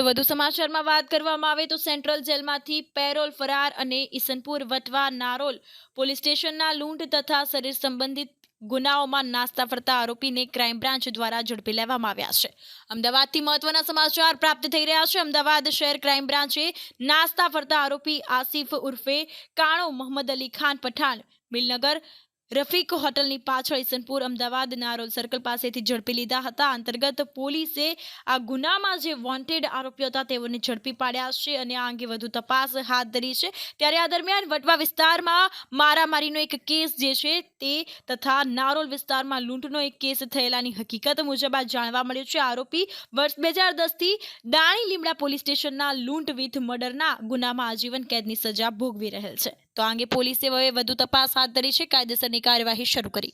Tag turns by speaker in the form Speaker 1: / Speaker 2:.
Speaker 1: વધુ સમાચારમાં વાત કરવામાં આવે તો સેન્ટ્રલ જેલમાંથી પેરોલ ફરાર અને ઈસનપુર વટવા નારોલ પોલીસ સ્ટેશનના લૂંટ તથા શરીર સંબંધિત ગુનાઓમાં નાસ્તા ફરતા આરોપીને ક્રાઇમ બ્રાન્ચ દ્વારા ઝડપી લેવામાં આવ્યા છે। અમદાવાદથી મહત્વના સમાચાર પ્રાપ્ત થઈ રહ્યા છે। અમદાવાદ શહેર ક્રાઇમ બ્રાન્ચે નાસ્તા ફરતા આરોપી આસિફ ઉર્ફે કાણો મોહમ્મદ અલી ખાન પઠાણ મિલનગર રફીક હોટલની પાછળ ઈસનપુર અમદાવાદ નારોલ સર્કલ પાસેથી ઝડપી લીધા હતા। અંતર્ગત પોલીસે આ ગુનામાં જે વોન્ટેડ આરોપીઓ હતા તેઓને ઝડપી પાડ્યા છે અને આ અંગે વધુ તપાસ હાથ ધરી છે। ત્યારે આ દરમિયાન વટવા વિસ્તારમાં મારામારીનો એક કેસ જે છે તે તથા નારોલ વિસ્તારમાં લૂંટનો એક કેસ થયેલાની હકીકત મુજબ આ જાણવા મળ્યું છે। આરોપી વર્ષ 2010થી દાણી લીમડા પોલીસ સ્ટેશનના લૂંટ વિથ મર્ડરના ગુનામાં આજીવન કેદની સજા ભોગવી રહેલ છે। તો આ અંગે પોલીસે હવે વધુ તપાસ હાથ ધરી છે, કાયદેસરની કાર્યવાહી શરૂ કરી।